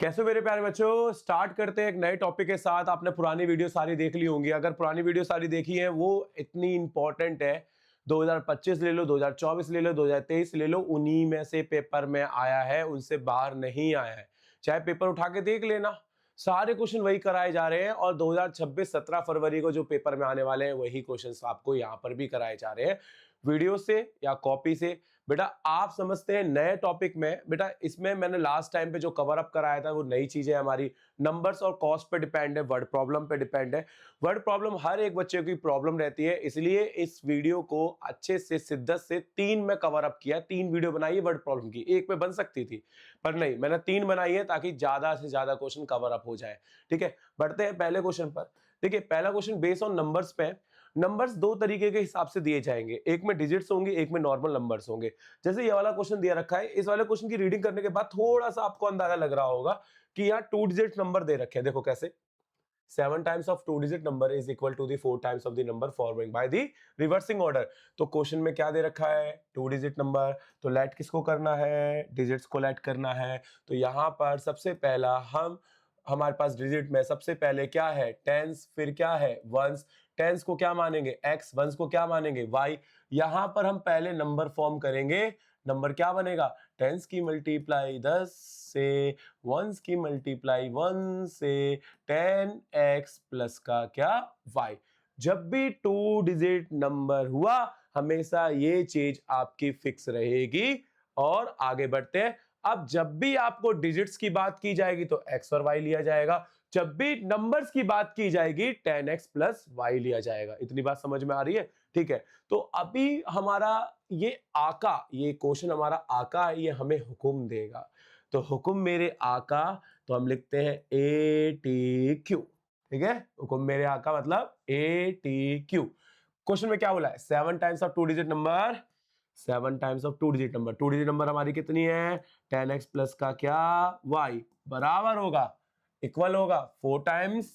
कैसे हो मेरे प्यारे बच्चों। स्टार्ट करते हैं एक नए टॉपिक के साथ। आपने पुरानी वीडियो सारी देख ली होंगी। अगर पुरानी वीडियो सारी देखी है वो इतनी इंपॉर्टेंट है। 2025 ले लो, 2024 ले लो, 2023 ले लो, उन्हीं में से पेपर में आया है, उनसे बाहर नहीं आया है। चाहे पेपर उठा के देख लेना, सारे क्वेश्चन वही कराए जा रहे हैं। और 2026 17 फरवरी को जो पेपर में आने वाले हैं वही क्वेश्चंस आपको यहाँ पर भी कराए जा रहे हैं, वीडियो से या कॉपी से। बेटा आप समझते हैं नए टॉपिक में। बेटा इसमें मैंने लास्ट टाइम पे जो कवर अप कराया था वो नई चीजें हमारी नंबर्स और कॉस्ट पे डिपेंड है, वर्ड प्रॉब्लम पे डिपेंड है। वर्ड प्रॉब्लम हर एक बच्चे की प्रॉब्लम रहती है, इसलिए इस वीडियो को अच्छे से शिद्दत से 3 में कवर अप किया। 3 वीडियो बनाई है वर्ड प्रॉब्लम की, एक पे बन सकती थी पर नहीं, मैंने 3 बनाई है ताकि ज्यादा से ज्यादा क्वेश्चन कवर अप हो जाए। ठीक है, बढ़ते हैं पहले क्वेश्चन पर। देखिए पहला क्वेश्चन बेस्ड ऑन नंबर्स पे। नंबर्स दो तरीके के हिसाब से दिए जाएंगे, एक में डिजिट्स होंगे, एक में नॉर्मल नंबर्स होंगे। जैसे ये वाला क्वेश्चन दिया रखा है, इस वाले क्वेश्चन की रीडिंग करने के बाद थोड़ा सा आपको अंदाजा लग रहा होगा कि यहाँ 2 डिजिट नंबर दे रखे हैं। देखो कैसे, 7 times of 2 digit number is equal to the 4 times of the number following by the reversing order। तो क्वेश्चन में क्या दे रखा है, 2 डिजिट नंबर। तो लेट किसको करना है, डिजिट्स को लेट करना है। तो यहाँ पर सबसे पहला हमारे पास डिजिट में सबसे पहले क्या है, टेंस, फिर क्या है, वंस। टेंस को क्या मानेंगे, एक्स, वंस को क्या मानेंगे, वाई। यहां पर हम पहले नंबर फॉर्म करेंगे। नंबर क्या बनेगा, टेंस की मल्टीप्लाई 10 से, वंस की मल्टीप्लाई 1 से, 10x प्लस का क्या, y। जब भी 2 डिजिट नंबर हुआ हमेशा ये चीज आपकी फिक्स रहेगी। और आगे बढ़ते हैं। अब जब भी आपको डिजिट्स की बात की जाएगी तो x और y लिया जाएगा, जब भी नंबर्स की बात की जाएगी 10x प्लस y लिया जाएगा। इतनी बात समझ में आ रही है। ठीक है, तो अभी हमारा ये आका, ये क्वेश्चन हमारा आका है, ये हमें हुक्म देगा। तो हुक्म मेरे आका, तो हम लिखते हैं ATQ। ठीक है, हुक्म मेरे आका मतलब ATQ। क्वेश्चन में क्या बोला है, 7 times of 2 digit number, 7 times of 2 digit number. 2 digit number हमारी कितनी है, 10x प्लस का क्या, y, बराबर होगा, इक्वल होगा 4 टाइम्स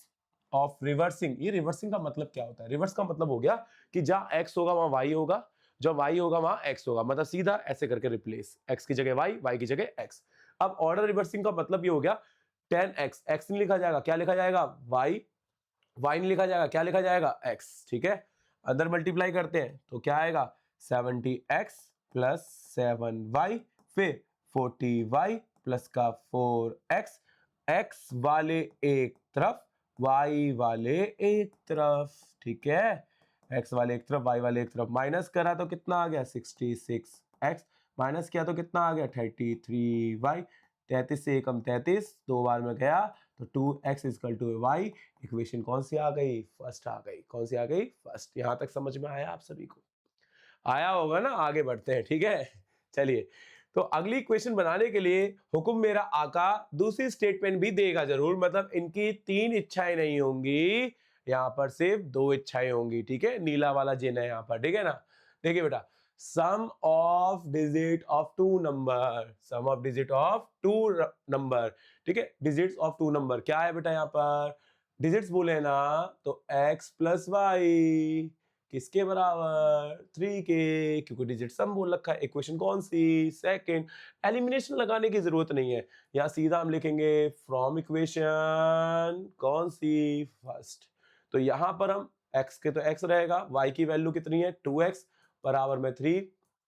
ऑफ रिवर्सिंग। ये रिवर्सिंग का मतलब क्या होता है, रिवर्स का मतलब हो गया कि जहां x होगा वहां y होगा, जो y होगा वहां x होगा, मतलब सीधा ऐसे करके रिप्लेस, x की जगह y की जगह x। अब ऑर्डर रिवर्सिंग का मतलब ये हो गया 10x, x नहीं लिखा जाएगा, क्या लिखा जाएगा, y नहीं लिखा जाएगा, क्या लिखा जाएगा, x। ठीक है, अंदर मल्टीप्लाई करते हैं तो क्या आएगा, 70x प्लस 7y, फिर 40y प्लस का 4x, x वाले एक तरफ, y वाले एक तरफ। ठीक है, x वाले एक तरफ, y वाले एक तरफ। माइनस करा तो कितना आ गया, 66x, माइनस किया तो कितना आ गया, 33y। 33 से कम 33, 2 बार में गया तो 2x equal to y। Equation कौन सी आ गई, फर्स्ट आ गई। कौन सी आ गई, फर्स्ट। यहां तक समझ में आया आप सभी को, आया होगा ना। आगे बढ़ते हैं। ठीक है, चलिए। तो अगली क्वेश्चन बनाने के लिए हुक्म मेरा आका दूसरी स्टेटमेंट भी देगा जरूर, मतलब इनकी 3 इच्छाएं नहीं होंगी, यहां पर सिर्फ 2 इच्छाएं होंगी। ठीक है, नीला वाला जिन है यहां पर। ठीक है ना, देखिए बेटा, sum of digit of 2 number, sum of digit of 2 number. ठीक है, डिजिट्स ऑफ 2 नंबर क्या है बेटा, यहां पर डिजिट्स बोले ना तो x प्लस वाई, किसके बराबर, 3 के, क्योंकि डिजिट सम बोल रखा है। इक्वेशन कौन सी, सेकंड। एलिमिनेशन लगाने की जरूरत नहीं है, यहां सीधा हम लिखेंगे फ्रॉम इक्वेशन कौन सी, फर्स्ट। तो यहां पर हम x के तो x रहेगा, y की वैल्यू कितनी है, 2x बराबर में 3,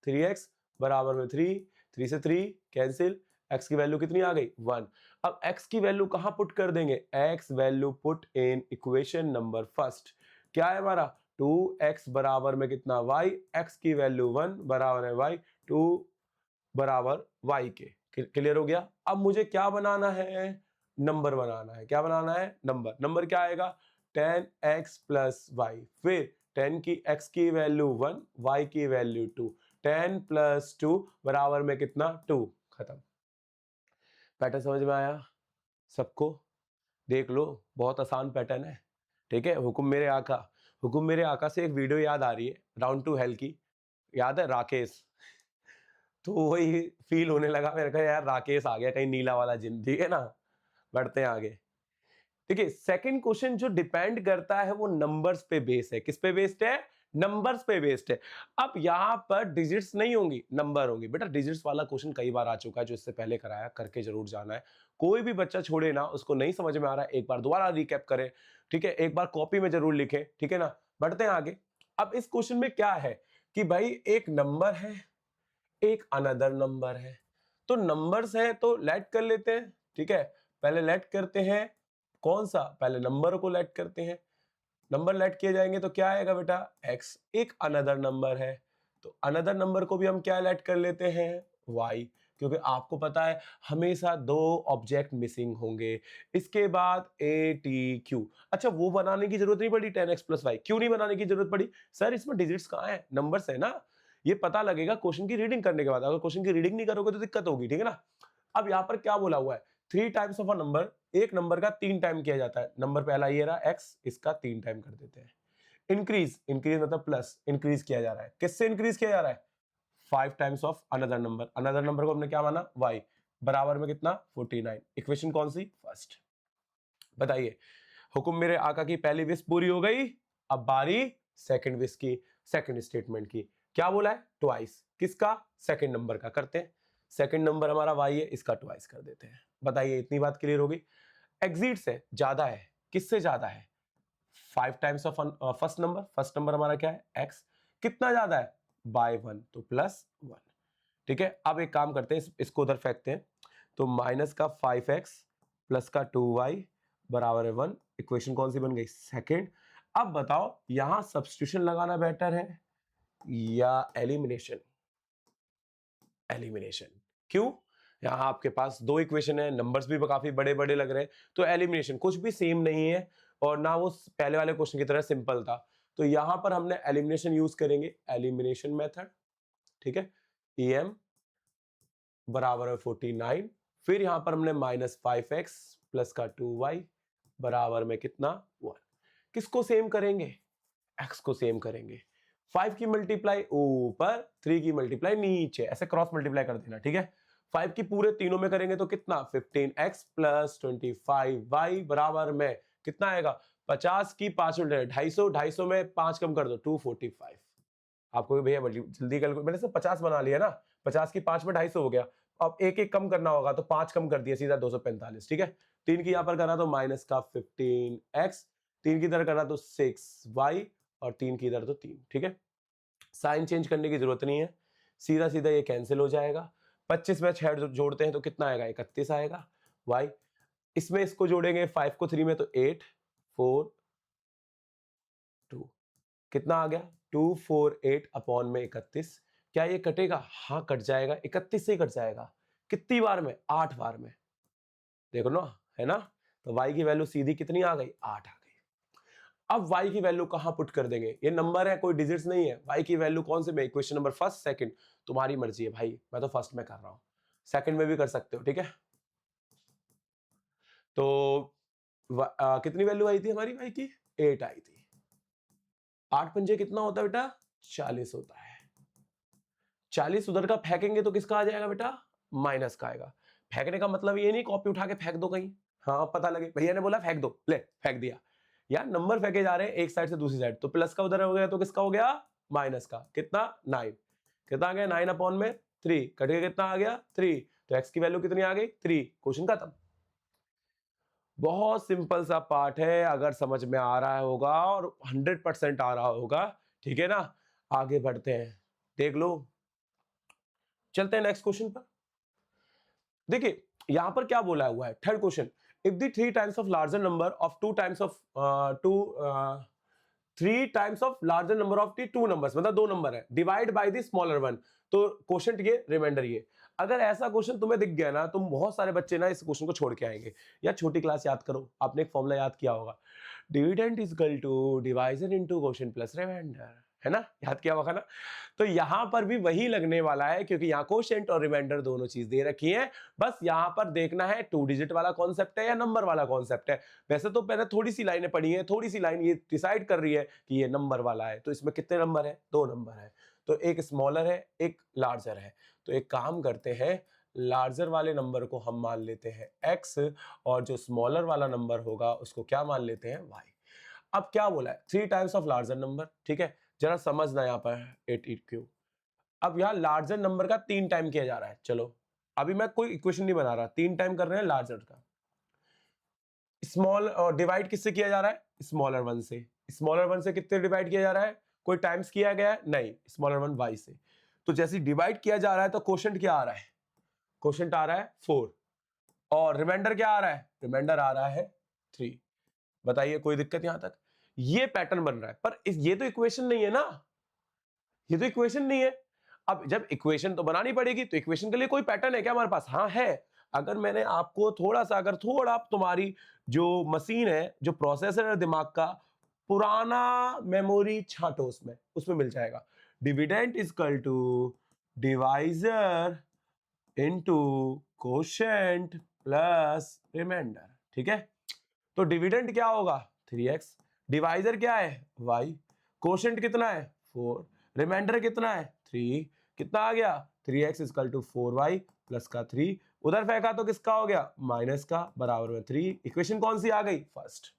3x बराबर में 3, 3 से 3 कैंसिल, x की वैल्यू कितनी आ गई, 1। अब x की वैल्यू कहां पुट कर देंगे, x value put in equation number first. क्या है हमारा, 2x बराबर में कितना, y, x की वैल्यू 1 बराबर है y, 2 बराबर y के। क्लियर हो गया। अब मुझे क्या बनाना है, नंबर बनाना है। क्या बनाना है, नंबर। नंबर क्या आएगा, 10x प्लस वाई, फिर 10 की x की वैल्यू 1, y की वैल्यू 2, 10 प्लस 2 बराबर में कितना, 2। खत्म। पैटर्न समझ में आया सबको, देख लो, बहुत आसान पैटर्न है। ठीक है, हुक्म मेरे आका, हुक्म मेरे आका से एक वीडियो याद आ रही है, राउंड टू हेल की, याद है, राकेश। तो वही फील होने लगा मेरे को, यार राकेश आ गया कहीं नीला वाला जिन। ठीक है ना, बढ़ते हैं आगे। देखिए सेकंड क्वेश्चन जो डिपेंड करता है वो नंबर्स पे बेस है, किस पे बेस्ड है, नंबर्स पे बेस्ड है। अब यहाँ पर डिजिट्स नहीं होंगी, नंबर होंगी। बेटा डिजिट्स वाला क्वेश्चन कई बार आ चुका है, जो इससे पहले कराया, करके जरूर जाना है। कोई भी बच्चा छोड़े ना, उसको नहीं समझ में आ रहा है, एक बार दोबारा रिकैप करें, ठीक है, एक बार कॉपी में जरूर लिखें, ठीक है ना। बढ़ते हैं आगे। अब इस क्वेश्चन में क्या है कि भाई एक नंबर है, एक अनदर नंबर है। तो नंबर्स है तो लेट कर लेते हैं, ठीक है। पहले लेट करते हैं, कौन सा, पहले नंबर को लेट करते हैं। नंबर लेट किए जाएंगे तो क्या आएगा बेटा, x। एक अनदर नंबर है, तो अनदर नंबर को भी हम क्या लेट कर लेते हैं, y। क्योंकि आपको पता है हमेशा दो ऑब्जेक्ट मिसिंग होंगे। इसके बाद ए टी क्यू। अच्छा वो बनाने की जरूरत नहीं पड़ी 10x प्लस वाई, क्यों नहीं बनाने की जरूरत पड़ी, सर इसमें डिजिट्स कहाँ है, नंबर्स है ना। ये पता लगेगा क्वेश्चन की रीडिंग करने के बाद, अगर क्वेश्चन की रीडिंग नहीं करोगे तो दिक्कत होगी, ठीक है ना। अब यहाँ पर क्या बोला हुआ है, 3 टाइम्स ऑफ अ नंबर, एक नंबर का 3 टाइम किया जाता है। नंबर पहला ये रहा x, इसका 3 टाइम कर देते हैं। इंक्रीज, इंक्रीज मतलब प्लस, इंक्रीज किया जा रहा है, किससे इंक्रीज किया जा रहा है, 5 times of another number. Another number को हमने क्या माना, y, बराबर में कितना 49। इक्वेशन कौन सी, फर्स्ट। बताइए, हुक्म मेरे आका की पहली विश पूरी हो गई, अब बारी सेकंड विश की, सेकंड स्टेटमेंट की। क्या बोला है, ट्वाइस, किसका, सेकंड नंबर का। करते हैं, सेकंड नंबर हमारा y है, इसका ट्वाइस कर देते हैं। बताइए, इतनी बात क्लियर होगी। एग्जिट्स है, ज्यादा है, किससे ज्यादा है, 5 times of first number, first number हमारा क्या है x, कितना ज्यादा है, बाय 1, तो प्लस 1, ठीक है। अब एक काम करते हैं, इसको उधर फेंकते हैं, तो माइनस का 5x प्लस का 2y बराबर है 1। इक्वेशन कौन सी बन गई, सेकंड। अब बताओ यहां सब्स्टिट्यूशन लगाना बेटर है या एलिमिनेशन, एलिमिनेशन। क्यों, यहाँ आपके पास दो इक्वेशन है, नंबर्स भी काफी बड़े बड़े लग रहे हैं, तो एलिमिनेशन, कुछ भी सेम नहीं है और ना वो पहले वाले क्वेश्चन की तरह सिंपल था, तो यहां पर हमने एलिमिनेशन यूज करेंगे, एलिमिनेशन मेथड, ठीक है। em बराबर है 49, फिर यहां पर हमने -5x प्लस का 2y बराबर में कितना 1। किसको सेम करेंगे, x को सेम करेंगे। 5 की मल्टीप्लाई ऊपर, 3 की मल्टीप्लाई नीचे, ऐसे क्रॉस मल्टीप्लाई कर देना, ठीक है। 5 की पूरे तीनों में करेंगे तो कितना, 15x प्लस 25y बराबर में कितना आएगा, 50 की 5 में 250, 250 में 5 कम कर दो 245। आपको भैया जल्दी कैलकुलेट, मैंने सिर्फ 50 बना लिया ना, 50 की 5 में 250 हो गया। अब एक एक कम करना होगा तो 5 कम कर दिया, सीधा 245, ठीक है। 3 की यहां पर करा तो माइनस का 15x, 3 की इधर करा तो 6y और 3 की इधर तो 3, ठीक है। साइन चेंज करने की जरूरत नहीं है, सीधा सीधा ये कैंसिल हो जाएगा। 25 में 6 जोड़ते हैं तो कितना आएगा, 31 आएगा। y इसमें इसको जोड़ेंगे 5 को 3 में तो 8 4 2, कितना आ गया 248 अपॉन में 31। क्या ये कटेगा, हाँ कट जाएगा, 31 से ही कट जाएगा। कितनी बार में, 8 बार में, देखो ना, है ना। तो y की वैल्यू सीधी कितनी आ गई, 8 आ गई। अब y की वैल्यू कहां पुट कर देंगे, ये नंबर है, कोई डिजिट्स नहीं है। y की वैल्यू कौन से में, इक्वेशन नंबर फर्स्ट सेकंड, तुम्हारी मर्जी है भाई, मैं तो फर्स्ट में कर रहा हूं, सेकंड में भी कर सकते हो, ठीक है। तो कितनी वैल्यू आई थी हमारी y की, 8 आई थी। 8 पंजे कितना होता है बेटा, 40 होता है। 40 उधर का फेंकेंगे तो किसका आ जाएगा बेटा, माइनस का आएगा। फेंकने का मतलब ये नहीं कॉपी उठा के फेंक दो कहीं, हाँ पता लगे भैया ने बोला फेंक दो, ले फेंक दिया। यार नंबर फेंके जा रहे हैं एक साइड से दूसरी साइड, तो प्लस का उधर हो गया तो किसका हो गया, माइनस का। कितना 9, कितना आ गया 9 अपॉन में 3, कट के कितना आ गया 3, तो x की वैल्यू कितनी आ गई 3। क्वेश्चन खत्म। बहुत सिंपल सा पार्ट है, अगर समझ में आ रहा होगा और 100% आ रहा होगा, ठीक है ना। आगे बढ़ते हैं, देख लो, चलते हैं नेक्स्ट क्वेश्चन पर। देखिए यहां पर क्या बोला हुआ है, third question, if the 3 times of larger number of 2 times of 3 times of larger number of the 2 numbers, मतलब 2 नंबर है, divide by the smaller one, तो क्वेश्चन ये रिमाइंडर ये। अगर ऐसा क्वेश्चन तुम्हें दिख गया ना, तुम बहुत सारे बच्चे ना इस क्वेश्चन को छोड़ के आएंगे। या छोटी क्लास याद करो, आपने एक फॉर्मूला याद किया होगा, dividend is equal to division into quotient plus remainder, है ना, याद किया होगा ना। तो यहां पर भी वही लगने वाला है, क्योंकि यहाँ क्वोशिएंट और रिमाइंडर दोनों चीज दे रखी है। बस यहां पर देखना है 2 डिजिट वाला कॉन्सेप्ट है या नंबर वाला कॉन्सेप्ट है। वैसे तो मैंने थोड़ी सी लाइनें पढ़ी है, थोड़ी सी लाइन ये डिसाइड कर रही है कि ये नंबर वाला है। तो इसमें कितने नंबर है, 2 नंबर है, तो एक स्मॉलर है एक लार्जर है। तो एक काम करते हैं, लार्जर वाले नंबर को हम मान लेते हैं x, और जो स्मॉलर वाला नंबर होगा उसको क्या मान लेते हैं y। अब क्या बोला है, 3 टाइम्स ऑफ लार्जर नंबर, ठीक है। जरा समझना यहाँ पर 8 क्यूब। अब यहाँ लार्जर नंबर का 3 टाइम किया जा रहा है। चलो अभी मैं कोई इक्वेशन नहीं बना रहा, 3 टाइम कर रहे हैं लार्जर का। स्मॉल डिवाइड किससे किया जा रहा है? स्मॉलर वन से। स्मॉलर वन से कितने डिवाइड किया जा रहा है? कोई टाइम्स किया गया है? नहीं, स्मॉलर वन वाई से। तो जैसे डिवाइड किया जा रहा है तो क्वोशंट क्या आ रहा है? क्वोशंट आ रहा है 4 और रिमाइंडर क्या आ रहा है? रिमाइंडर आ रहा है 3। बताइए कोई दिक्कत यहां तक? ये पैटर्न बन रहा है, पर ये तो इक्वेशन नहीं है ना, ये तो इक्वेशन नहीं है। अब जब इक्वेशन तो बनानी पड़ेगी, तो इक्वेशन के लिए कोई पैटर्न है क्या हमारे पास? हाँ है। अगर मैंने आपको थोड़ा सा, अगर थोड़ा तुम्हारी जो मशीन है, जो प्रोसेसर है दिमाग का, पुराना मेमोरी छांटो उसमें मिल जाएगा। Dividend is equal to divisor into quotient plus remainder. ठीक है, तो डिविडेंड क्या होगा? 3x। डिवाइजर क्या है? y। कोशेंट कितना है? 4। रिमाइंडर कितना है? 3। कितना आ गया? 3x equal to 4y plus का 3। उधर फेंका तो किसका हो गया? माइनस का, बराबर में 3। इक्वेशन कौन सी आ गई? फर्स्ट।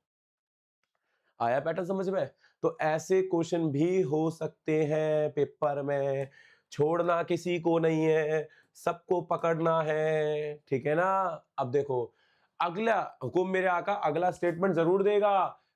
आया पैटर्न समझ में? तो ऐसे क्वेश्चन भी हो सकते हैं पेपर में, छोड़ना किसी को नहीं है, सबको पकड़ना है, ठीक है ना। अब देखो अगला हुकुम मेरे आका अगला स्टेटमेंट जरूर देगा।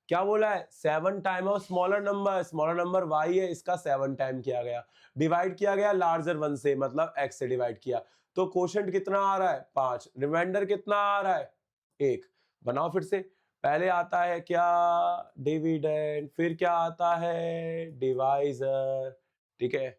क्या बोला है? 7 time of smaller number y है, इसका 7 टाइम किया गया, डिवाइड किया गया लार्जर वन से, मतलब x से डिवाइड किया। तो क्वोशंट कितना आ रहा है? 5। रिमाइंडर कितना आ रहा है? 1। बनाओ फिर से। पहले आता है क्या? डिविडेंड, फिर क्या आता है? डिवाइजर, ठीक है,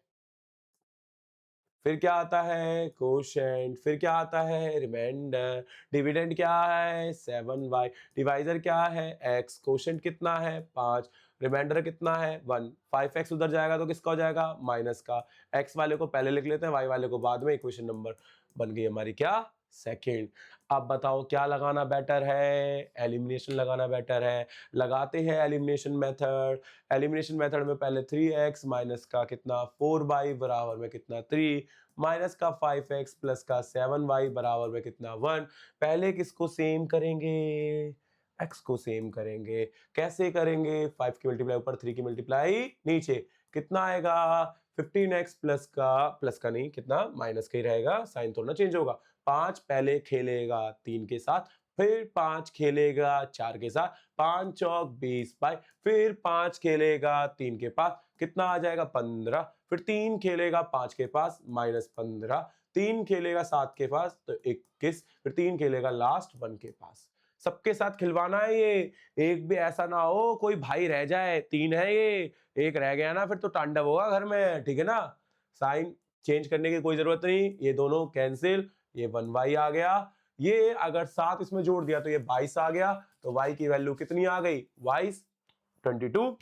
फिर क्या आता है? कोशेंट, फिर क्या आता है? रिमाइंडर। डिविडेंड क्या है? 7y। डिवाइजर क्या है? x। कोशेंट कितना है? 5। रिमाइंडर कितना है? 1। 5x उधर जाएगा तो किसका हो जाएगा? माइनस का। x वाले को पहले लिख लेते हैं, y वाले को बाद में। इक्वेशन नंबर बन गई हमारी क्या? सेकेंड। अब बताओ क्या लगाना बेटर है? एलिमिनेशन लगाना बेटर है। लगाते हैं एलिमिनेशन मेथड। एलिमिनेशन मेथड में पहले 3x माइनस का कितना? 4y बराबर में कितना? 3, माइनस का 5x प्लस का 7y बराबर में कितना? 1। पहले किसको सेम करेंगे? x को सेम करेंगे। कैसे करेंगे? 5 की मल्टीप्लाई ऊपर, 3 की मल्टीप्लाई नीचे। कितना आएगा? 15x प्लस का नहीं, कितना? माइनस का ही रहेगा, साइन थोड़ा ना चेंज होगा। 5 पहले खेलेगा 3 के साथ, फिर 5 खेलेगा 4 के साथ, 5 चौक 20 बाई, फिर 5 खेलेगा 3 के पास, कितना आ जाएगा? 15। फिर 3 खेलेगा 5 के पास, -15। 3 खेलेगा 7 के पास तो 21। फिर 3 खेलेगा लास्ट 1 के पास। सबके साथ खिलवाना है ये, एक भी ऐसा ना हो कोई भाई रह जाए। 3 है ये, एक रह गया ना फिर तो तांडव होगा घर में, ठीक है ना। साइन चेंज करने की कोई जरूरत नहीं, ये दोनों कैंसिल, ये 1y आ गया। ये अगर 7 इसमें जोड़ दिया तो ये 22 आ गया। तो y की वैल्यू कितनी आ गई? 22।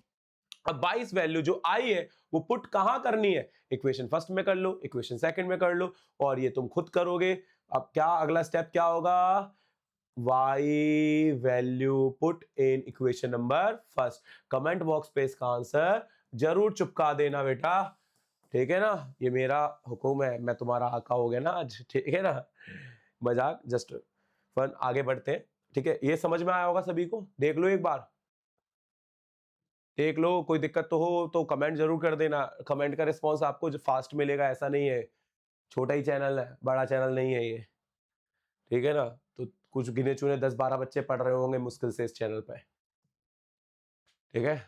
अब 22 वैल्यू जो आई है वो पुट कहां करनी है? इक्वेशन फर्स्ट में कर लो, इक्वेशन सेकंड में कर लो, और ये तुम खुद करोगे। अब क्या अगला स्टेप क्या होगा? y value put in equation number first. Comment box पे इसका आंसर जरूर चिपका देना बेटा, ठीक है ना। ये मेरा हुक्म है, मैं तुम्हारा आका हो गया ना आज, ठीक है ना। मजाक, जस्ट फन। आगे बढ़ते हैं, ठीक है। ये समझ में आया होगा सभी को? देख लो एक बार, देख लो, कोई दिक्कत तो हो तो कमेंट जरूर कर देना। कमेंट का रिस्पॉन्स आपको जो फास्ट मिलेगा ऐसा नहीं है, छोटा ही चैनल है, बड़ा चैनल नहीं है ये, ठीक है ना। तो कुछ गिने चुने 10-12 बच्चे पढ़ रहे होंगे मुश्किल से इस चैनल पे, ठीक है।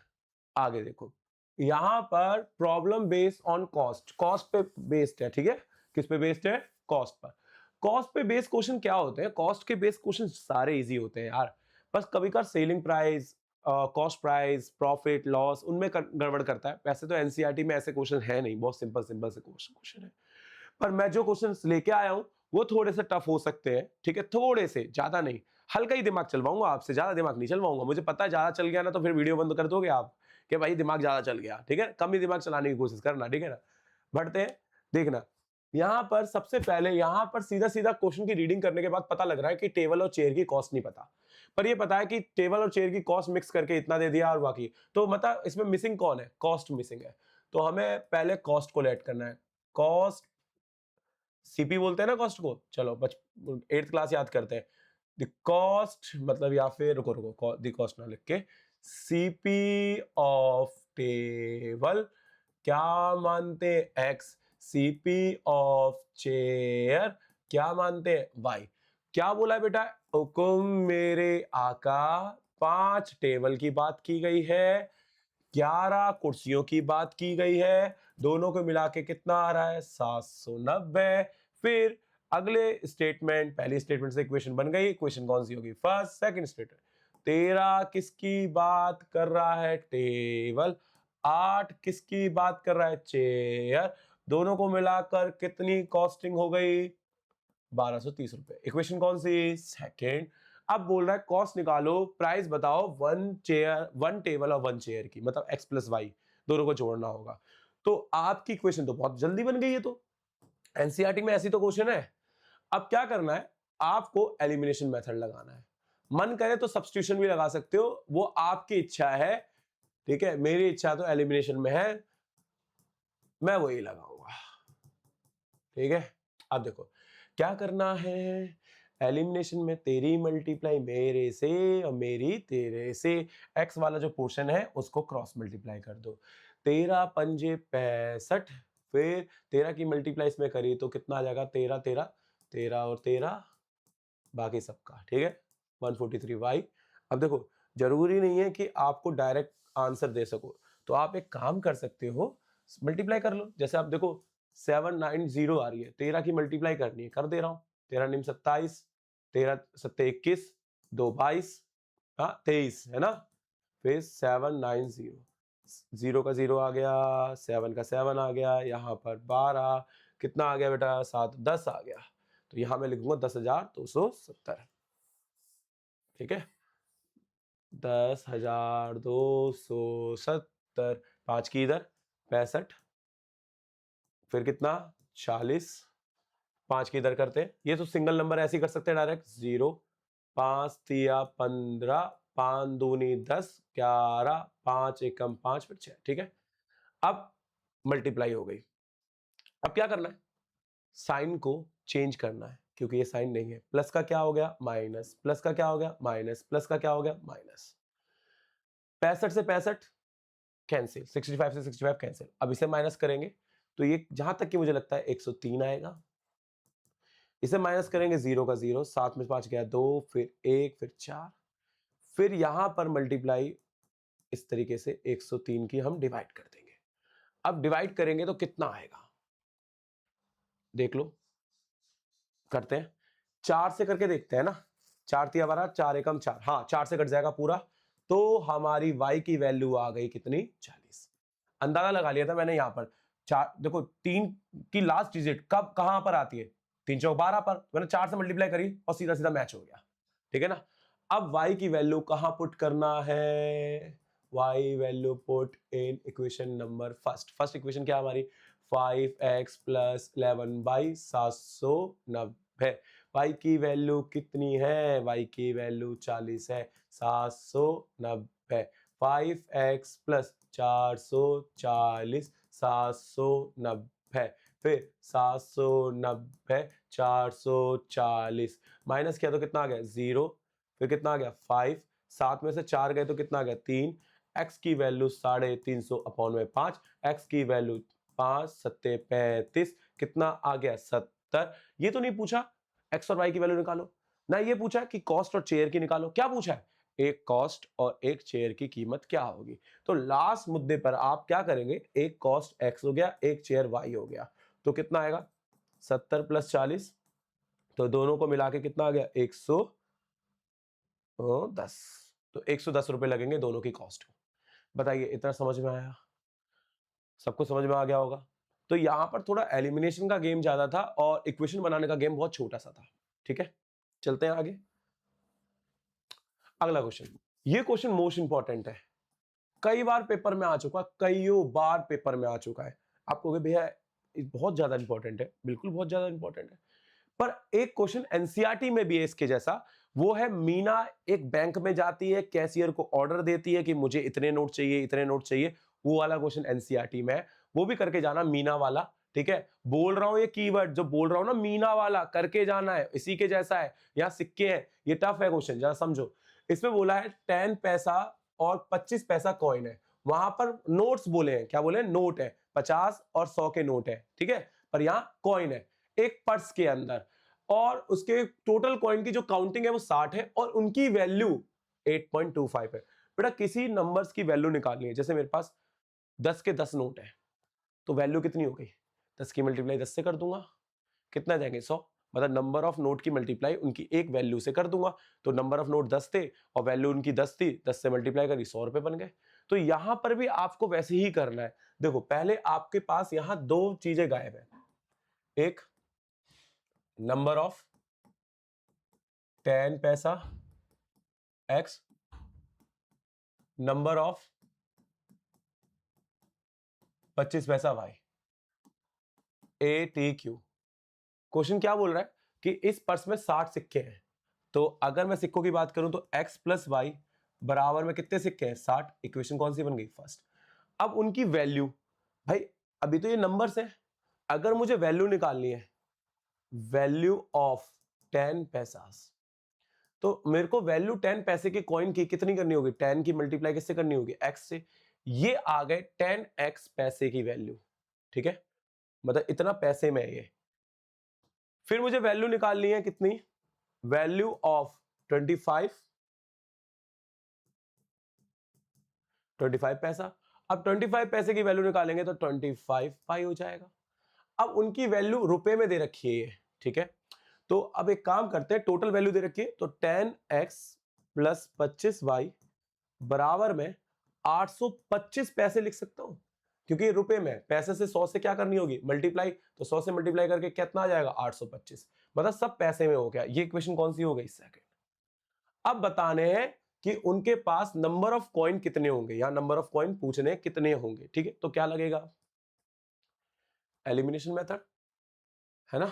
आगे देखो, यहां पर problem based on cost, cost पे बेस्ड है, ठीक है। किस पे बेस्ड है? Cost per. कॉस्ट पे बेस्ड क्वेश्चन क्या होते हैं? कॉस्ट के बेस्ड क्वेश्चन सारे इजी होते हैं यार, बस कभी कभार selling price, cost price, profit loss, उनमें गड़बड़ करता है। वैसे तो एनसीईआरटी में ऐसे क्वेश्चन है नहीं, बहुत सिंपल सिंपल से क्वेश्चन है। पर मैं जो क्वेश्चंस लेके आया हूं वो थोड़े से टफ हो सकते हैं, ठीक है, थोड़े से, ज्यादा नहीं। हल्का ही दिमाग चलवाऊंगा आपसे, ज्यादा दिमाग नहीं चलवाऊंगा। मुझे पता है ज्यादा चल गया ना तो फिर वीडियो बंद कर दोगे आप कि भाई दिमाग ज्यादा चल गया, ठीक है। कम ही दिमाग चलाने की कोशिश करना, ठीक है ना। बढ़ते हैं, देखना। यहां पर सबसे पहले, यहां पर सीधा सीधा क्वेश्चन की रीडिंग करने के बाद पता लग रहा है कि टेबल और चेयर की कॉस्ट नहीं पता, पर ये पता है कि टेबल और चेयर की कॉस्ट मिक्स करके इतना दे दिया और बाकी तो मतलब इसमें मिसिंग कौन है? कॉस्ट मिसिंग है। तो हमें पहले कॉस्ट को लेट करना है। कॉस्ट, सीपी बोलते हैं ना कॉस्ट को। चलो बच 8th क्लास याद करते हैं। द कॉस्ट मतलब, या फिर रुको रुको, द कॉस्ट ना लिख के, सीपी ऑफ टेबल क्या मानते हैं x, सीपी ऑफ चेयर क्या मानते हैं y। क्या बोला है बेटा, हुकुम मेरे आका, 5 टेबल की बात की गई है, 11 कुर्सियों की बात की गई है, दोनों को मिला के कितना आ रहा है 790। फिर अगले स्टेटमेंट, पहली स्टेटमेंट से इक्वेशन बन गई, इक्वेशन कौन सी होगी, फर्स्ट सेकंड स्टेटमेंट। 13 किसकी बात कर रहा है, टेबल। 8 किसकी बात कर रहा है, चेयर। दोनों को मिलाकर कितनी कॉस्टिंग हो गई, 1230 रुपए। इक्वेशन कौन सी, सेकंड। अब बोल रहा है कॉस्ट निकालो, प्राइस बताओ, 1 टेबल और 1 चेयर की, मतलब x प्लस वाई, दोनों को जोड़ना होगा। तो आपकी इक्वेशन तो बहुत जल्दी बन गई है। तो एनसीईआरटी में ऐसी तो क्वेश्चन है। अब क्या करना है, आपको एलिमिनेशन मेथड लगाना है। मन करे तो सब्स्टिट्यूशन भी लगा सकते हो, वो आपकी इच्छा है, ठीक है। मेरी इच्छा तो एलिमिनेशन में है, मैं वही लगाऊंगा, ठीक है। अब देखो क्या करना है, एलिमिनेशन में तेरी मल्टीप्लाई मेरे से और मेरी तेरे से, एक्स वाला जो पोर्शन है उसको क्रॉस मल्टीप्लाई कर दो। 13 पंजे 65, फिर 13 की मल्टीप्लाई इसमें करी तो कितना आ जाएगा, 13 13 13 और 13 बाकी सबका, ठीक है, 143y। अब देखो जरूरी नहीं है कि आपको डायरेक्ट आंसर दे सको, तो आप एक काम कर सकते हो, मल्टीप्लाई कर लो। जैसे आप देखो 790 आ रही है, 13 की मल्टीप्लाई करनी है, कर दे रहा हूं। 13 निम 27, 13 सत्ते 21, 2 22, हाँ 23 है ना। फिर 790, 0 का 0 आ गया, 7 का 7 आ गया, यहाँ पर 12 कितना आ गया बेटा, 7 10 आ गया। तो यहां मैं लिखूंगा 10,270, ठीक है, 10,270। 5 की इधर 65, फिर कितना 40, 5 की इधर करते हैं। ये तो सिंगल नंबर ऐसे ही कर सकते हैं डायरेक्ट, 0 5 तिया 15, 5 दूनी 10, 11, 5 एकम 5, फिर 6, ठीक है। अब मल्टीप्लाई हो गई। अब क्या करना है, साइन को चेंज करना है, क्योंकि ये साइन नहीं है। प्लस का क्या हो गया, माइनस, प्लस का क्या हो गया, माइनस, प्लस का क्या हो गया, माइनस। 65 से 65 कैंसिल, 65 से 65 कैंसिल। अब इसे माइनस करेंगे तो ये जहां तक कि मुझे लगता है 103 आएगा। इसे माइनस करेंगे 0 का 0, 7 में 5 गया 2, फिर 1, फिर 4, फिर यहां पर मल्टीप्लाई इस तरीके से 103 की हम डिवाइड कर देंगे। अब डिवाइड करेंगे तो कितना आएगा, देख लो, करते हैं। 4 से करके देखते हैं ना, 4 तिया 12, 4 एकम 4, हाँ 4 से कट जाएगा पूरा। तो हमारी y की वैल्यू आ गई कितनी, 40। अंदाजा लगा लिया था मैंने यहाँ पर। 4 देखो 3 की लास्ट डिजिट कब कहां पर आती है, 3 चौक 12 पर, मैंने 4 से मल्टीप्लाई करी और सीधा सीधा मैच हो गया, ठीक है ना। अब y की वैल्यू कहां पुट करना है, y value put in equation number first. First equation क्या हमारी, 5x प्लस 11/790। y की वैल्यू कितनी है, y की वैल्यू 40 है, 790। 5x प्लस 440, 790, फिर 790 440, माइनस किया तो कितना आ गया 0, फिर कितना आ गया 5, 7 में से 4 गए तो कितना आ गया 3। x की वैल्यू 350 अपॉन में 5, x की वैल्यू 5 सत्ते 35, कितना आ गया 70। ये तो नहीं पूछा x और y की वैल्यू निकालो ना, ये पूछा कि कॉस्ट और चेयर की निकालो। क्या पूछा है, एक कॉस्ट और एक चेयर की कीमत क्या होगी। तो लास्ट मुद्दे पर आप क्या करेंगे, एक कॉस्ट x हो गया, एक चेयर y हो गया, तो कितना आएगा 70 प्लस 40, तो दोनों को मिला के कितना आ गया 110। तो 110 रुपए लगेंगे दोनों की कॉस्ट को। बताइए इतना समझ में आया, सबको समझ में आ गया होगा। तो यहां पर थोड़ा एलिमिनेशन का गेम ज्यादा था और इक्वेशन बनाने का गेम बहुत छोटा सा था, ठीक है। चलते हैं आगे, अगला क्वेश्चन। ये क्वेश्चन मोस्ट इंपॉर्टेंट है, कई बार पेपर में आ चुका, कईयों बार पेपर में आ चुका है। आप कहोगे भैया ये बहुत ज्यादा इंपॉर्टेंट है, बिल्कुल बहुत ज्यादा इंपॉर्टेंट है। पर एक क्वेश्चन एनसीईआरटी में भी है इसके जैसा, वो है मीना एक बैंक में जाती है, कैशियर को ऑर्डर देती है कि मुझे इतने नोट चाहिए, इतने नोट चाहिए। वो वाला क्वेश्चन एनसीईआरटी में है, वो भी करके जाना मीना वाला, ठीक है। बोल रहा हूं ये कीवर्ड जो बोल रहा हूं ना, मीना वाला करके जाना है, इसी के जैसा है। यहाँ सिक्के हैं, ये टफ है क्वेश्चन, जरा समझो। इसमें बोला है 10 पैसा और 25 पैसा कॉइन है, वहां पर नोट्स बोले हैं, क्या बोले हैं, नोट है, 50 और 100 के नोट है, ठीक है, पर यहाँ कॉइन है एक पर्स के अंदर, और उसके टोटल कॉइन की जो काउंटिंग है वो 60 है और उनकी वैल्यू 8.25 है। बेटा किसी नंबर्स की वैल्यू निकालनी है, जैसे मेरे पास 10 के 10 नोट है, तो वैल्यू कितनी हो गई, 10 की मल्टीप्लाई 10 से कर दूंगा, कितना जाएंगे 100, मतलब नंबर ऑफ नोट की मल्टीप्लाई उनकी एक वैल्यू से कर दूंगा, तो नंबर ऑफ नोट 10 थे और वैल्यू उनकी 10 थी, 10 से मल्टीप्लाई करी 100 रुपए बन गए। तो यहां पर भी आपको वैसे ही करना है। देखो पहले आपके पास यहां दो चीजें गायब है, एक नंबर ऑफ 10 पैसा एक्स, नंबर ऑफ 25 पैसा Y, A T Q. Question क्या बोल रहा है कि इस पर्स में 60 सिक्के हैं, तो अगर मैं सिक्कों की बात करूं तो x प्लस वाई बराबर में कितने सिक्के हैं 60। इक्वेशन कौन सी बन गई फर्स्ट। अब उनकी वैल्यू, भाई अभी तो ये नंबर्स है, अगर मुझे वैल्यू निकालनी है, वैल्यू ऑफ 10 पैसा, तो मेरे को वैल्यू 10 पैसे के कॉइन की कितनी करनी होगी, 10 की मल्टीप्लाई किससे करनी होगी, x से। ये आ गए 10x पैसे की वैल्यू, ठीक है, मतलब इतना पैसे में है ये। फिर मुझे वैल्यू निकालनी है कितनी, वैल्यू ऑफ 25 पैसा। अब 25 पैसे की वैल्यू निकालेंगे तो 25 पाई हो जाएगा। अब उनकी वैल्यू रुपए में दे रखी है, ठीक है, तो अब एक काम करते हैं, टोटल वैल्यू दे रखी है तो 10x प्लस 25y बराबर में 825 पैसे लिख सकता हूं, क्योंकि रुपए में पैसे से 100 से क्या करनी होगी मल्टीप्लाई, तो 100 से मल्टीप्लाई करके कितना आ जाएगा 825, मतलब सब पैसे में हो गया। ये इक्वेशन कौन सी हो गई, सेकंड। अब बताने हैं कि उनके पास नंबर ऑफ कॉइन कितने होंगे, या नंबर ऑफ कॉइन पूछने कितने होंगे, ठीक है, तो क्या लगेगा, एलिमिनेशन मेथड, है ना,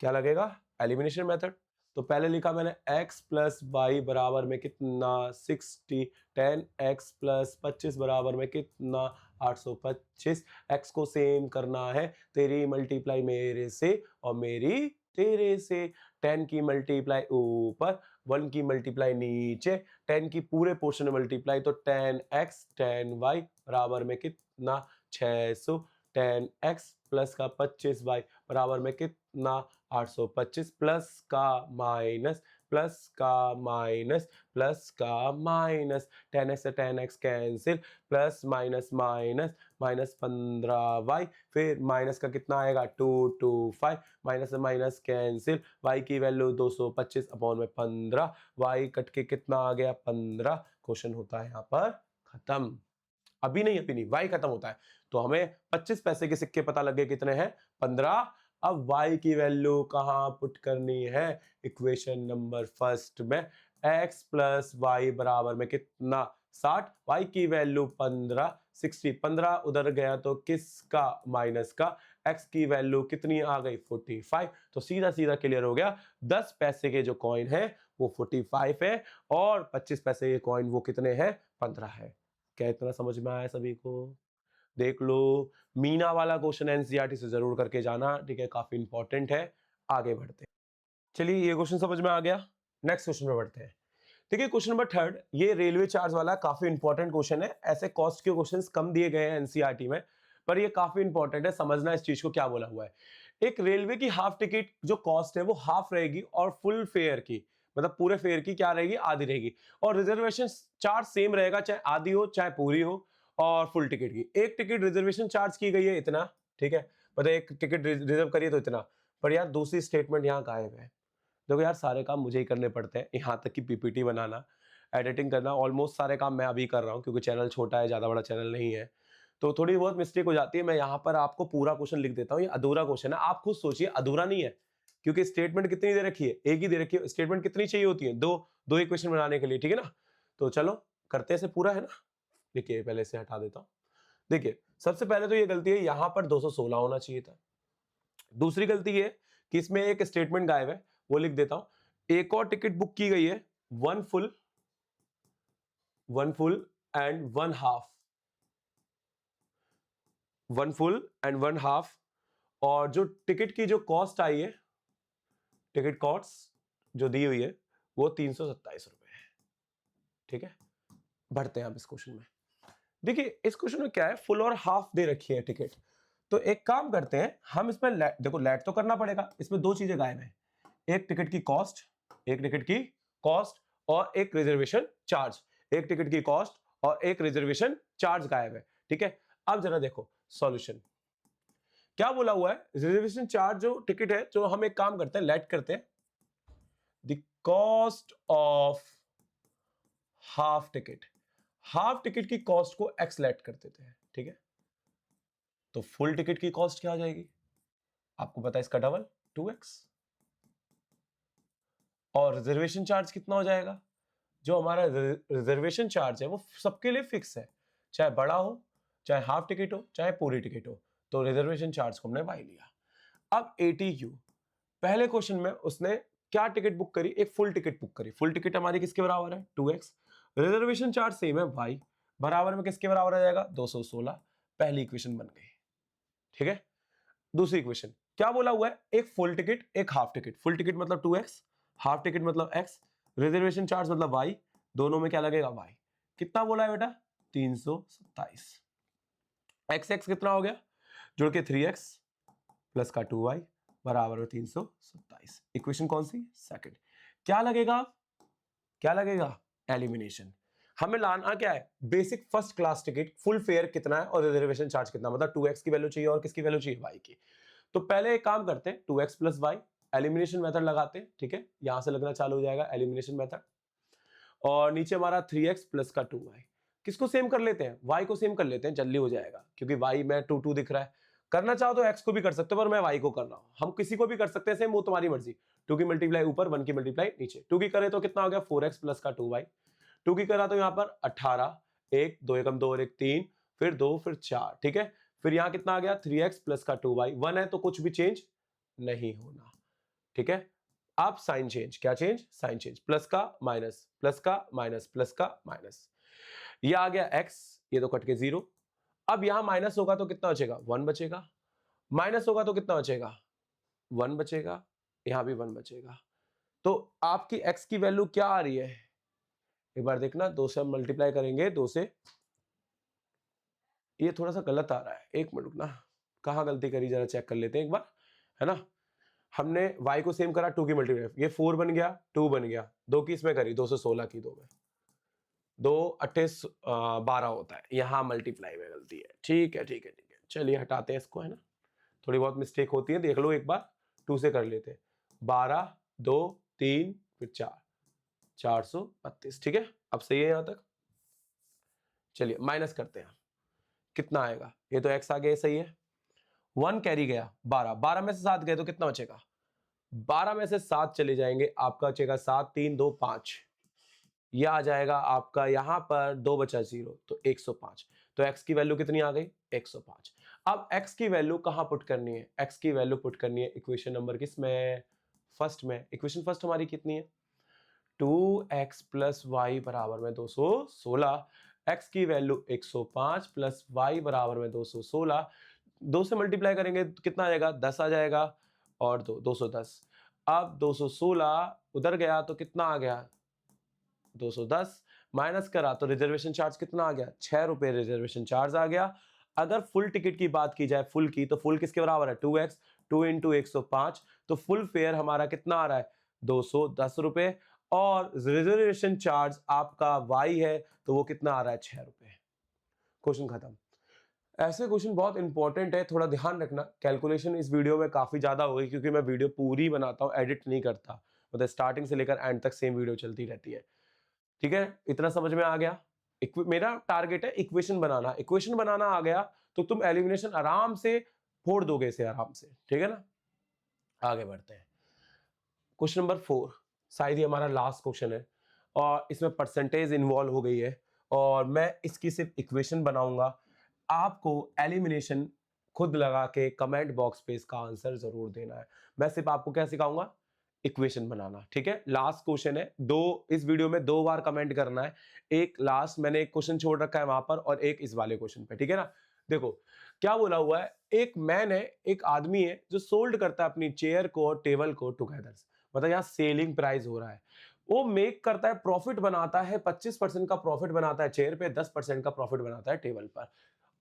क्या लगेगा, एलिमिनेशन मेथड। तो पहले लिखा मैंने x प्लस वाई बराबर में कितना 60, 10x प्लस 25 बराबर में कितना 825, x को सेम करना है, तेरी मल्टीप्लाई मेरे से और मेरी तेरे से, 10 की मल्टीप्लाई ऊपर, 1 की मल्टीप्लाई नीचे, 10 की पूरे पोर्शन में मल्टीप्लाई, तो 10x 10y बराबर में कितना 600, 10x प्लस का 25y बराबर में कितना 825, प्लस का माइनस, प्लस का माइनस, प्लस का माइनस, 10x से 10x cancel, plus minus minus, minus 15y, फिर माइनस का कितना आएगा 225, माइनस से माइनस कैंसिल, y की वैल्यू 225 अपॉन में 15, y कट के कितना आ गया 15। क्वेश्चन होता है यहाँ पर खत्म। अभी नहीं y खत्म होता है, तो हमें 25 पैसे के सिक्के पता लग गए कितने हैं 15। अब y की वैल्यू कहां पुट करनी है, इक्वेशन नंबर फर्स्ट में, x प्लस वाई बराबर में कितना 60, y की वैल्यू 15, 60, 15 उधर गया तो किसका माइनस का, x की वैल्यू कितनी आ गई 45, तो सीधा सीधा क्लियर हो गया, 10 पैसे के जो कॉइन है वो 45 है और 25 पैसे के कॉइन वो कितने हैं 15 है। क्या इतना समझ में आया सभी को, देख लो, मीना वाला क्वेश्चन एनसीईआरटी से जरूर करके जाना, ठीक है, काफी इंपॉर्टेंट है। आगे बढ़ते हैं, चलिए ये क्वेश्चन समझ में आ गया, नेक्स्ट क्वेश्चन में बढ़ते हैं। देखिए क्वेश्चन नंबर थर्ड, ये रेलवे चार्ज वाला काफी इंपॉर्टेंट क्वेश्चन है, ऐसे कॉस्ट के क्वेश्चंस कम दिए गए हैं एनसीईआरटी में, पर ये काफी इंपॉर्टेंट है, समझना इस चीज को क्या बोला हुआ है। एक रेलवे की हाफ टिकट जो कॉस्ट है वो हाफ रहेगी और फुल फेयर की, मतलब पूरे फेयर की क्या रहेगी आधी रहेगी, और रिजर्वेशन चार्ज सेम रहेगा चाहे आधी हो चाहे पूरी हो, और फुल टिकट की एक टिकट रिजर्वेशन चार्ज की गई है इतना, ठीक है, मतलब एक टिकट रिजर्व करिए तो इतना, पर यार दूसरी स्टेटमेंट यहाँ गायब है। देखो यार सारे काम मुझे ही करने पड़ते हैं, यहाँ तक कि पीपीटी बनाना, एडिटिंग करना, ऑलमोस्ट सारे काम मैं अभी कर रहा हूँ क्योंकि चैनल छोटा है, ज़्यादा बड़ा चैनल नहीं है, तो थोड़ी बहुत मिस्टेक हो जाती है। मैं यहाँ पर आपको पूरा क्वेश्चन लिख देता हूँ, ये अधूरा क्वेश्चन है, आप खुद सोचिए अधूरा नहीं है, क्योंकि स्टेटमेंट कितनी दे रखी है, एक ही दे रखी है, स्टेटमेंट कितनी चाहिए होती है, दो, दो इक्वेशन बनाने के लिए, ठीक है ना। तो चलो करते से पूरा है ना, देखिए पहले से हटा देता हूँ। देखिए सबसे पहले तो ये गलती है, यहाँ पर 216 होना चाहिए था। दूसरी गलती ये कि इसमें एक स्टेटमेंट गायब है, वो लिख देता हूं, एक और टिकट बुक की गई है, one full and one half, one full and one half, और जो टिकट की जो कॉस्ट आई है, टिकट कॉस्ट जो दी हुई है वो 327 रुपए है, ठीक है। बढ़ते हैं अब इस क्वेश्चन में। देखिए इस क्वेश्चन में क्या है, फुल और हाफ दे रखी है टिकट। तो एक काम करते हैं हम इसमें देखो लेट तो करना पड़ेगा, इसमें दो चीजें गायब है, एक टिकट की कॉस्ट, एक टिकट की कॉस्ट और एक रिजर्वेशन चार्ज, एक टिकट की कॉस्ट और एक रिजर्वेशन चार्ज गायब है। ठीक है, अब जरा देखो सॉल्यूशन क्या बोला हुआ है, रिजर्वेशन चार्ज जो टिकट है, जो हम एक काम करते हैं लेट करते हैं the cost of half ticket, half ticket की कॉस्ट को एक्स लेट कर देते हैं। ठीक है, तो फुल टिकट की कॉस्ट क्या आ जाएगी, आपको पता है इसका डबल 2x, और रिजर्वेशन चार्ज कितना हो जाएगा, जो हमारा रिजर्वेशन चार्ज है वो सबके लिए फिक्स है, चाहे बड़ा हो, चाहे हाफ टिकट हो, चाहे पूरी टिकट हो। तो रिजर्वेशन चार्ज को हमने y लिया। अब ATQ, पहले क्वेश्चन में उसने क्या टिकट बुक करी, एक फुल टिकट बुक करी, फुल टिकट हमारी किसके बराबर है 2x, रिजर्वेशन चार्ज सेम है y, बराबर में किसके बराबर आ जाएगा 216। पहली इक्वेशन बन गई। ठीक है, दूसरी इक्वेशन क्या बोला हुआ है, एक फुल टिकट एक हाफ टिकट, फुल टिकट मतलब 2x, हाफ टिकट मतलब x, रिजर्वेशन चार्ज मतलब y, दोनों में क्या लगेगा y। कितना बोला है बेटा 327। x x कितना हो गया, जुड़ के 3x प्लस का 2y बराबर में 327। इक्वेशन कौन सी, सेकंड। क्या लगेगा, क्या लगेगा, एलिमिनेशन। हमें लाना क्या है, basic first class ticket full fair कितना है और रिजर्वेशन चार्ज कितना, मतलब 2x की वैल्यू चाहिए और किसकी वैल्यू चाहिए y की। तो पहले एक काम करते हैं 2x plus Y, elimination method लगाते हैं। ठीक है, यहां से लगना चालू हो जाएगा एलिमिनेशन मेथड, और नीचे हमारा 3x प्लस का 2y, किसको सेम कर लेते हैं, y को सेम कर लेते हैं, जल्दी हो जाएगा क्योंकि y में 2 2 दिख रहा है। करना चाहो तो x को भी कर सकते हो, पर मैं y को कर रहा हूं, हम किसी को भी कर सकते हैं सेम, वो तुम्हारी मर्जी। 2 की मल्टीप्लाई ऊपर, 1 की मल्टीप्लाई नीचे, 2 की करें तो कितना हो गया 4x प्लस का 2y, 2 की करा तो यहाँ पर 18, 1 2 एकम 2 और 1 3, फिर 2 फिर 4। ठीक है, फिर यहाँ कितना आ गया 3x प्लस का 2y, 1 है तो कुछ भी चेंज नहीं होना। ठीक है, आप साइन चेंज, क्या चेंज, साइन चेंज, प्लस का माइनस, प्लस का माइनस, प्लस का माइनस, ये आ गया x, ये तो कट के 0। अब यहां माइनस होगा तो कितना बचेगा 1 बचेगा, माइनस होगा तो कितना बचेगा 1 बचेगा, यहां भी 1 बचेगा। तो आपकी x की वैल्यू क्या आ रही है, एक बार देखना, 2 से हम मल्टीप्लाई करेंगे, 2 से, ये थोड़ा सा गलत आ रहा है, एक मिनट रुकना, कहां गलती करी जरा चेक कर लेते हैं एक बार, है ना। हमने y को सेम करा 2 की मल्टीप्लाई, ये 4 बन गया 2 बन गया, 2 की इसमें करी 216 की 2 में, 2 28 12 होता है, यहां मल्टीप्लाई में गलती है। ठीक है ठीक है ठीक है, चलिए हटाते हैं इसको, है ना, थोड़ी बहुत मिस्टेक होती है, देख लो एक बार, 2 से कर लेते हैं, 12 2 3 फिर 4, 432। ठीक है, अब सही है यहां तक। चलिए माइनस करते हैं, कितना आएगा, ये तो x आ गया, सही है, 1 कैरी गया, 12 12 में से 7 गए तो कितना बचेगा, 12 में से 7 चले जाएंगे, आपका बचेगा 7 3 2 5, यह आ जाएगा आपका यहां पर 2 बचा 0 तो 105। तो x की वैल्यू कितनी आ गई 105। अब x की वैल्यू कहां पुट करनी है, x की वैल्यू पुट करनी है इक्वेशन नंबर किसमें, फर्स्ट में। इक्वेशन फर्स्ट हमारी कितनी है 2x प्लस वाई बराबर में 216, x की वैल्यू 105 प्लस y बराबर में 216, 2 से मल्टीप्लाई करेंगे तो कितना आ जाएगा 10 आ जाएगा, और 210। अब 216 उधर गया तो कितना आ गया 210, माइनस करा तो रिजर्वेशन चार्ज कितना आ गया 6 रुपए रिजर्वेशन चार्ज आ गया। अगर फुल टिकट की बात की जाए फुल की, तो फुल किसके बराबर है 2x, 2 इंटू 105, तो फुल फेयर हमारा कितना आ रहा है 210 रुपए, और रिजर्वेशन चार्ज आपका y है तो वो कितना आ रहा है 6 रुपए। क्वेश्चन खत्म। ऐसे क्वेश्चन बहुत इंपॉर्टेंट है, थोड़ा ध्यान रखना। कैलकुलेशन इस वीडियो में काफी ज्यादा हो गई क्योंकि मैं वीडियो पूरी बनाता हूँ, एडिट नहीं करता, मतलब स्टार्टिंग से लेकर एंड तक सेम वीडियो चलती रहती है। ठीक है, इतना समझ में आ गया। मेरा टारगेट है इक्वेशन बनाना, इक्वेशन बनाना आ गया तो तुम एलिमिनेशन आराम से फोड़ दोगे इसे आराम से। ठीक है ना, आगे बढ़ते हैं। क्वेश्चन नंबर 4 शायद ये हमारा लास्ट क्वेश्चन है, और इसमें परसेंटेज इन्वॉल्व हो गई है, और मैं इसकी सिर्फ इक्वेशन बनाऊंगा। आपको एलिमिनेशन खुद लगा के कमेंट बॉक्स पे इसका आंसर जरूर देना है। मैं सिर्फ आपको क्या सिखाऊंगा, इक्वेशन बनाना। ठीक है, लास्ट क्वेश्चन है, दो इस वीडियो में 2 बार कमेंट करना है, एक लास्ट मैंने एक क्वेश्चन छोड़ रखा है वहां पर, और एक इस वाले क्वेश्चन पे। ठीक है ना, देखो क्या बोला हुआ है, एक मैन है, एक आदमी है जो सोल्ड करता है अपनी चेयर को और टेबल को टुगेदर, मतलब यहाँ सेलिंग प्राइस हो रहा है। वो मेक करता है, प्रॉफिट बनाता है, 25% का प्रॉफिट बनाता है चेयर पे, 10% का प्रॉफिट बनाता है टेबल पर,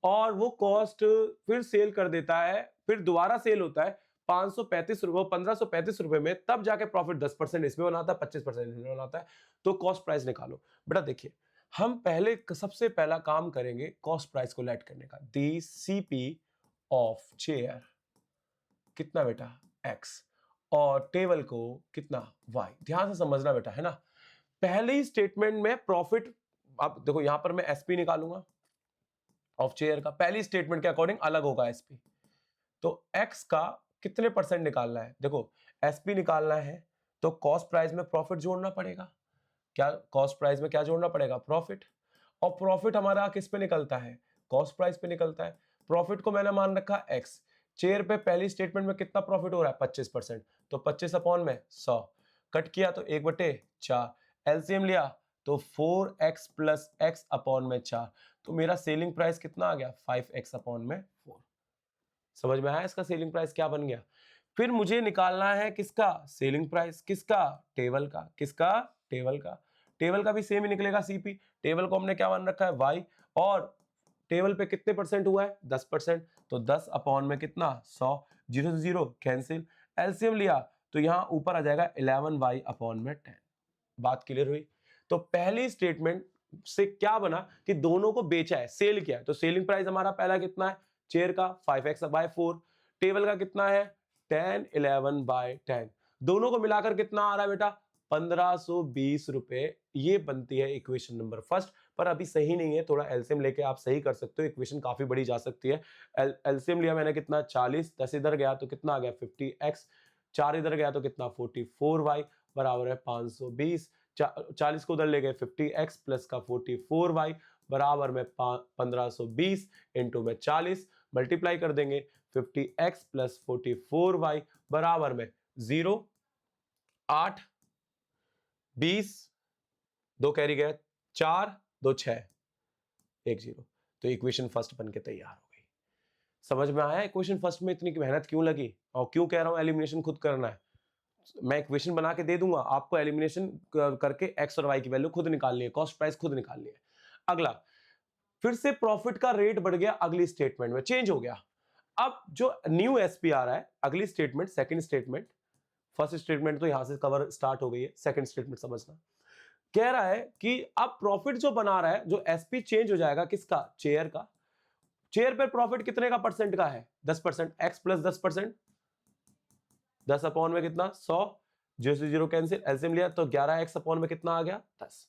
और वो कॉस्ट फिर सेल कर देता है, फिर दोबारा सेल होता है 535 रुपए, 1535 रुपए में, तब जाके प्रॉफिट 10% इसमें बनाता है, 25% इसमें बनाता है। तो कॉस्ट प्राइस निकालो बेटा। देखिए, हम पहले सबसे पहला काम करेंगे कॉस्ट प्राइस को लेट करने का। दी सीपी ऑफ चेयर कितना बेटा, एक्स, और टेबल को कितना, वाई। ध्यान से समझना बेटा, है ना। पहले ही स्टेटमेंट में प्रॉफिट, अब देखो यहां पर मैं एसपी निकालूंगा ऑफ चेयर का, पहली स्टेटमेंट के अकॉर्डिंग अलग होगा एसपी। तो एक्स का कितने परसेंट निकालना है, देखो एसपी निकालना है तो कॉस्ट प्राइस में प्रॉफिट जोड़ना पड़ेगा। क्या कॉस्ट प्राइस में क्या जोड़ना पड़ेगा, प्रॉफिट। और प्रॉफिट हमारा किस पे निकलता है, कॉस्ट प्राइस पे निकलता है। प्रॉफिट को मैंने मान रखा एक्स, चेयर पे पहली स्टेटमेंट में कितना प्रॉफिट हो रहा है, 25%, तो 25 अपॉन में 100, कट किया तो 1/4, एलसीएम लिया तो 4x प्लस एक्स अपॉन में 4, तो मेरा सेलिंग प्राइस कितना आ गया, 5x अपॉन में 4। समझ में आया इसका सेलिंग प्राइस क्या बन गया। फिर मुझे निकालना है किसका, सेलिंग प्राइस, किसका, टेबल का, किसका, टेबल का। टेबल का भी सेम ही निकलेगा सीपी, टेबल को हमने क्या मान रखा है, वाई, और टेबल पे कितने परसेंट हुआ है, 10%, तो 10 अपॉन में कितना, 100, 0 से 0 कैंसिल, एलसीएम लिया तो यहां ऊपर आ जाएगा 11y अपॉन में 10। बात क्लियर हुई। तो पहली स्टेटमेंट से क्या बना कि दोनों को बेचा है, सेल किया है, तो सेलिंग प्राइस हमारा पहला कितना है, चेयर का 5x/4, टेबल का कितना है 10 11/10, दोनों को मिलाकर कितना आ रहा है बेटा, 1520 रुपए। ये बनती है इक्वेशन नंबर फर्स्ट। पर अभी सही नहीं है, थोड़ा एलसीएम लेके आप सही कर सकते हो, इक्वेशन काफी बड़ी जा सकती है। एलसीएम लिया मैंने कितना 40, 10 इधर गया तो कितना आ गया 50x, 4 इधर गया तो कितना 44y बराबर है 520, 40 को उधर ले गए 50x प्लस का 44y बराबर में 1520 इंटू में 40 मल्टीप्लाई कर देंगे, 50x प्लस 44y बराबर में 0, 8, 20, 2 कैरी गए, 4, 2 6, 1 0। तो इक्वेशन फर्स्ट बन के तैयार हो गई। समझ में आया इक्वेशन फर्स्ट में इतनी मेहनत क्यों लगी, और क्यों कह रहा हूं एलिमिनेशन खुद करना है। मैं इक्वेशन बना के दे दूंगा आपको, एलिमिनेशन करके एक्स और वाई की वैल्यू खुद निकालनी है, कॉस्ट प्राइस खुद निकालनी है। अगला, फिर से प्रॉफिट का रेट बढ़ गया, अगली स्टेटमेंट में चेंज हो गया। अब जो न्यू एसपी आ रहा है, अगली statement, second statement, first statement तो यहां से कवर स्टार्ट हो गई है, सेकंड स्टेटमेंट समझना। कह रहा है कि अब प्रॉफिट जो बना रहा है, जो एसपी चेंज हो जाएगा किसका, चेयर का। चेयर पे प्रॉफिट कितने का परसेंट का है, 10%, एक्स प्लस 10%, 10 अपॉन में कितना 100, 0 से 0 कैंसिल, एलसीएम लिया तो 11x अपॉन में कितना आ गया 10।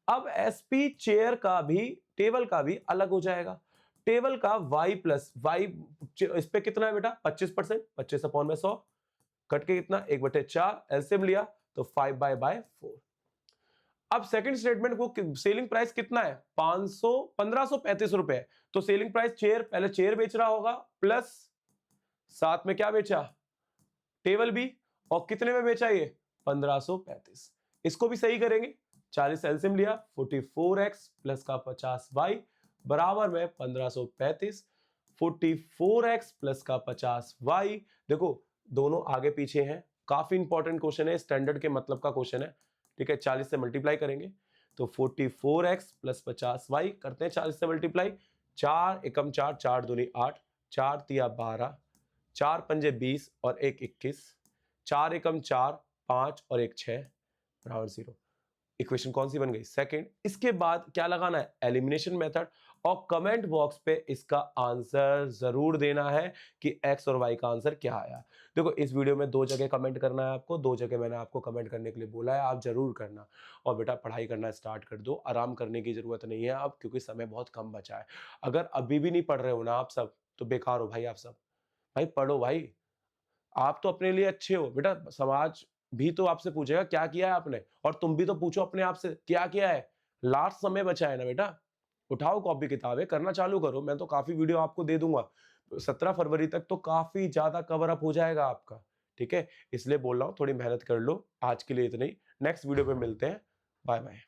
अब एसपी चेयर का भी टेबल का भी अलग हो जाएगा। टेबल का y प्लस वाई, इस पे कितना है बेटा 25%, 25 अपॉन में 100, कट के कितना 1/4, एलसीएम लिया तो 5/4। अब सेकंड स्टेटमेंट को सेलिंग प्राइस कितना है 1535 रुपए, तो सेलिंग प्राइस चेयर, पहले चेयर बेच रहा होगा प्लस साथ में क्या बेचा, टेबल भी, और कितने में बेचा ये 1535। इसको भी सही करेंगे, 40 एलसीएम लिया, 44x प्लस का 50y बराबर में 1535, 44x प्लस का 50y। देखो दोनों आगे पीछे हैं, काफी इंपॉर्टेंट क्वेश्चन है, स्टैंडर्ड के मतलब का क्वेश्चन है, ठीक है। 40 से मल्टीप्लाई करेंगे तो 44x प्लस 50y, करते हैं 40 से मल्टीप्लाई, 4 एकम 4, 4 दूनी 8, 4 तिया 12, 4 पंजे 20 और 1 21, 4 एकम 4, 5 और 1 6 बराबर 0। इक्वेशन कौन सी बन गई, सेकंड। इसके बाद क्या लगाना है, एलिमिनेशन मेथड, और कमेंट बॉक्स पे इसका आंसर जरूर देना है कि एक्स और वाई का आंसर क्या आया। देखो इस वीडियो में 2 जगह कमेंट करना है आपको, 2 जगह मैंने आपको कमेंट करने के लिए बोला है, आप जरूर करना। और बेटा पढ़ाई करना स्टार्ट कर दो, आराम करने की जरूरत नहीं है अब, क्योंकि समय बहुत कम बचा है। अगर अभी भी नहीं पढ़ रहे हो ना आप सब, तो बेकार हो भाई आप सब। भाई पढ़ो भाई, आप तो अपने लिए अच्छे हो बेटा, समाज भी तो आपसे पूछेगा क्या किया है आपने, और तुम भी तो पूछो अपने आप से क्या किया है। लास्ट समय बचा है ना बेटा, उठाओ कॉपी किताबें, करना चालू करो। मैं तो काफी वीडियो आपको दे दूंगा, 17 फरवरी तक तो काफी ज्यादा कवर अप हो जाएगा आपका, ठीक है। इसलिए बोल रहा हूँ थोड़ी मेहनत कर लो। आज के लिए इतना ही, नेक्स्ट वीडियो पे मिलते हैं, बाय बाय।